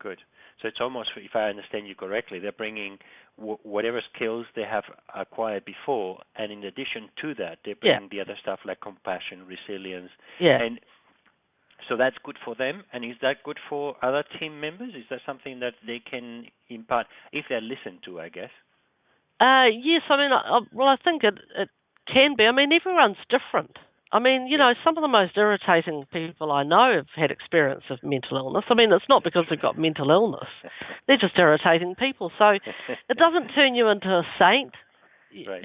Good. So it's almost, if I understand you correctly, they're bringing whatever skills they have acquired before, and in addition to that, they bring the other stuff like compassion, resilience, and so that's good for them. And is that good for other team members? Is that something that they can impart if they're listened to, I guess? Yes, I mean, I think it can be. I mean, everyone's different. I mean, you know, some of the most irritating people I know have had experience of mental illness. I mean, it's not because they've got mental illness. They're just irritating people. So it doesn't turn you into a saint. Right.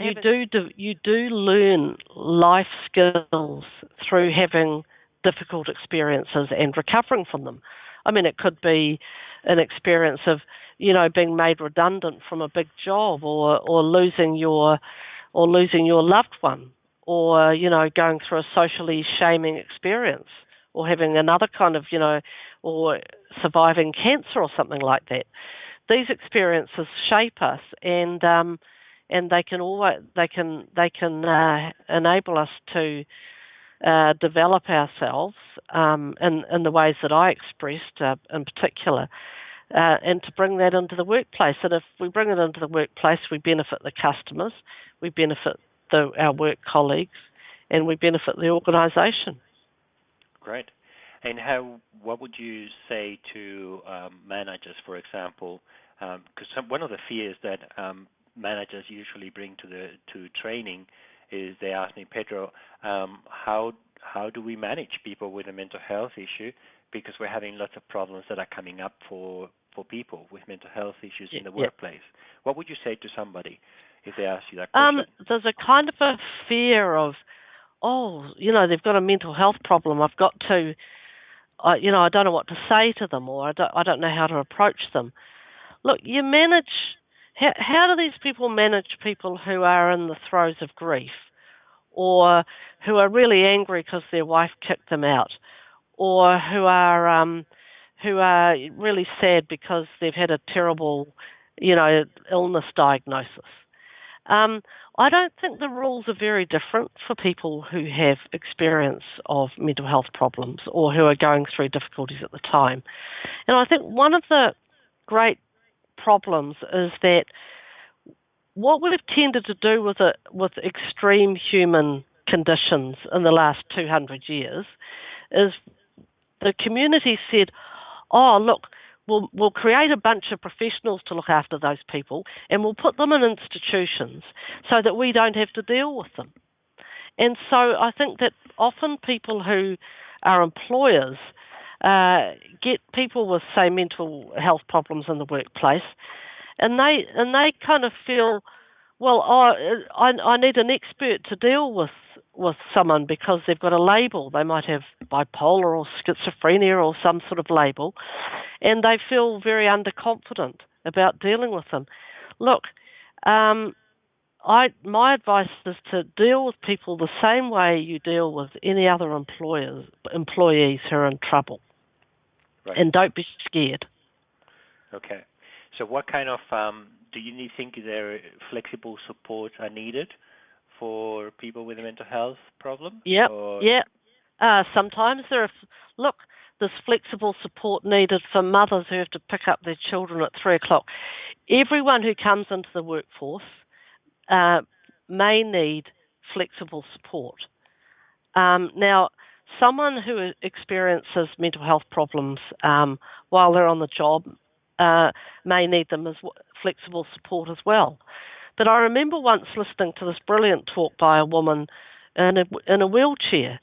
You do learn life skills through having difficult experiences and recovering from them. I mean, it could be an experience of, you know, being made redundant from a big job, or losing your loved one, or, you know, going through a socially shaming experience, or having another kind of, you know, or surviving cancer or something like that. These experiences shape us, and they can enable us to develop ourselves in the ways that I expressed in particular, and to bring that into the workplace. And if we bring it into the workplace, we benefit the customers, we benefit our work colleagues, and we benefit the organisation. Great. And what would you say to managers, for example? Because one of the fears that managers usually bring to training is, they ask me, Pedro, how do we manage people with a mental health issue? Because we're having lots of problems that are coming up for people with mental health issues in the workplace. What would you say to somebody if they ask you that question? There's a kind of a fear of, you know, they've got a mental health problem. I've got to, you know, I don't know what to say to them, or I don't know how to approach them. Look, you manage. How do these people manage people who are in the throes of grief, or who are really angry because their wife kicked them out, or who are really sad because they've had a terrible, you know, illness diagnosis? I don't think the rules are very different for people who have experience of mental health problems, or who are going through difficulties at the time. And I think one of the great problems is that what we've tended to do with extreme human conditions in the last 200 years is the community said, look, we'll create a bunch of professionals to look after those people, and we'll put them in institutions so that we don't have to deal with them. And so I think that often people who are employers get people with, say, mental health problems in the workplace, and they kind of feel, well, I need an expert to deal with someone because they've got a label. They might have bipolar or schizophrenia or some sort of label, and they feel very underconfident about dealing with them. Look, my advice is to deal with people the same way you deal with any other employees who are in trouble. Right. And don't be scared. Okay. So what kind of, do you think there flexible supports are needed for people with a mental health problem? Yeah. Sometimes there's flexible support needed for mothers who have to pick up their children at 3 o'clock. Everyone who comes into the workforce may need flexible support. Now, someone who experiences mental health problems while they're on the job may need them as flexible support as well. But I remember once listening to this brilliant talk by a woman in a wheelchair,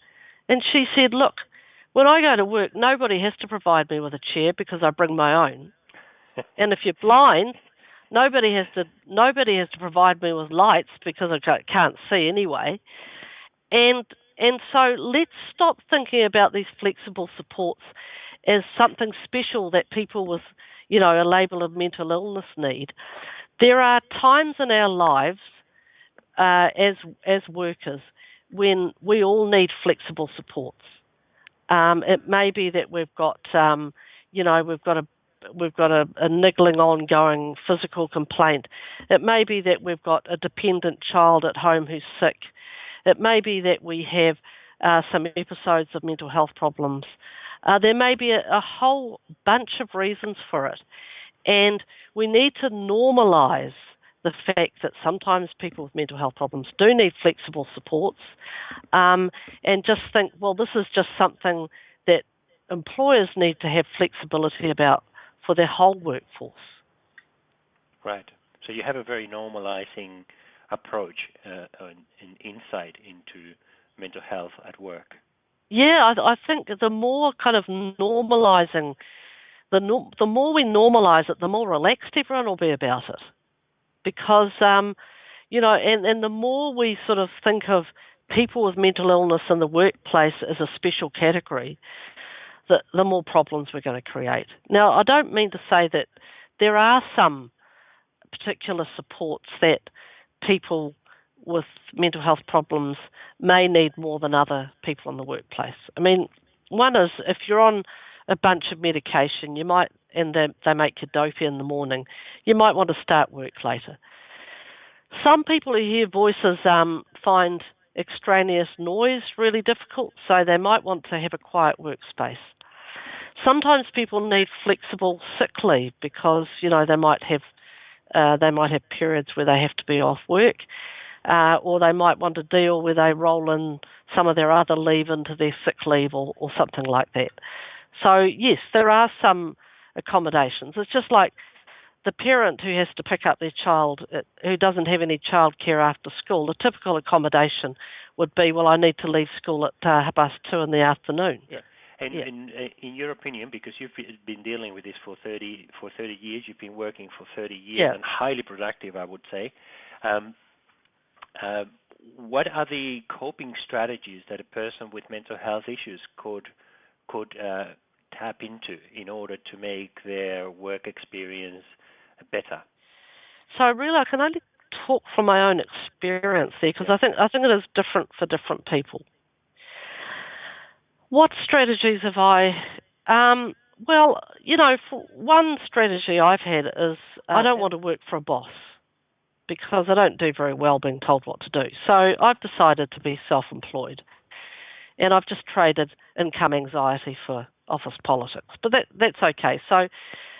and she said, look, when I go to work, nobody has to provide me with a chair because I bring my own. And if you're blind, nobody has to provide me with lights because I can't see anyway. And so let's stop thinking about these flexible supports as something special that people with, you know, a label of mental illness need. There are times in our lives as workers when we all need flexible supports. It may be that we've got a niggling ongoing physical complaint. It may be that we've got a dependent child at home who's sick. It may be that we have some episodes of mental health problems There may be a whole bunch of reasons for it. And we need to normalise the fact that sometimes people with mental health problems do need flexible supports, and just think, well, this is just something that employers need to have flexibility about for their whole workforce. Right. So you have a very normalizing approach and insight into mental health at work. Yeah, I think the more kind of normalising, the more we normalise it, the more relaxed everyone will be about it. Because, and the more we sort of think of people with mental illness in the workplace as a special category, the more problems we're going to create. Now, I don't mean to say that there are some particular supports that people with mental health problems may need more than other people in the workplace. I mean, one is if you're on a bunch of medication, you might, and they make you dopey in the morning, you might want to start work later. Some people who hear voices find extraneous noise really difficult, so they might want to have a quiet workspace. Sometimes people need flexible sick leave because they might have periods where they have to be off work, or they might want to deal where they roll in some of their other leave into their sick leave or something like that. So yes, there are some accommodations. It's just like the parent who has to pick up their child who doesn't have any childcare after school. The typical accommodation would be, well, I need to leave school at 2:30 in the afternoon. Yeah. And in your opinion, because you've been dealing with this for 30 years, you've been working for 30 years and highly productive, I would say. What are the coping strategies that a person with mental health issues could tap into in order to make their work experience better? So really, I can only talk from my own experience there because I think it is different for different people. What strategies have I? Well, for one strategy I've had is I don't want to work for a boss because I don't do very well being told what to do. So I've decided to be self-employed, and I've just traded income anxiety for office politics. But that's okay. So,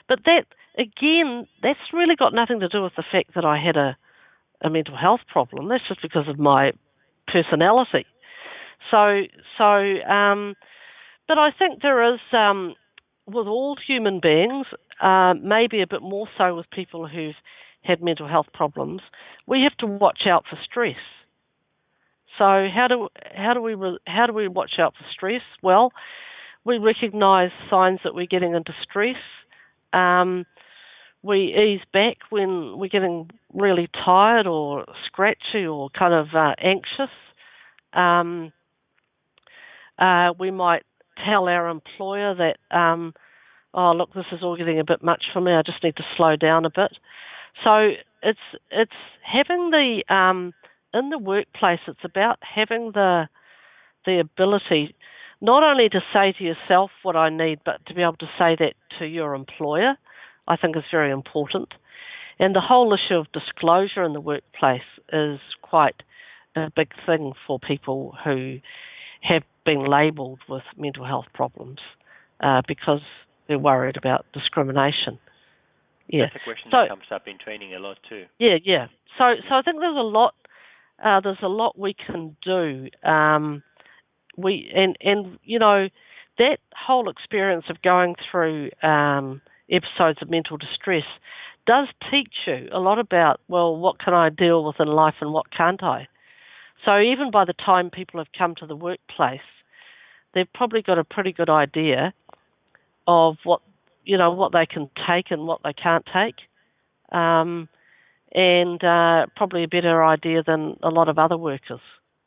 but that again, that's really got nothing to do with the fact that I had a mental health problem. That's just because of my personality. But I think there is, with all human beings, maybe a bit more so with people who've had mental health problems, we have to watch out for stress. So how do we watch out for stress? Well, we recognise signs that we're getting into stress. We ease back when we're getting really tired or scratchy or kind of anxious. We might tell our employer that, oh, look, this is all getting a bit much for me. I just need to slow down a bit. So it's having in the workplace. It's about having the ability not only to say to yourself what I need, but to be able to say that to your employer. I think is very important. And the whole issue of disclosure in the workplace is quite a big thing for people who have been labelled with mental health problems because they're worried about discrimination. Yeah. That's a question that comes up in training a lot too. Yeah. So I think there's a lot we can do. That whole experience of going through episodes of mental distress does teach you a lot about, well, what can I deal with in life and what can't I? So even by the time people have come to the workplace, they've probably got a pretty good idea of what they can take and what they can't take, and probably a better idea than a lot of other workers.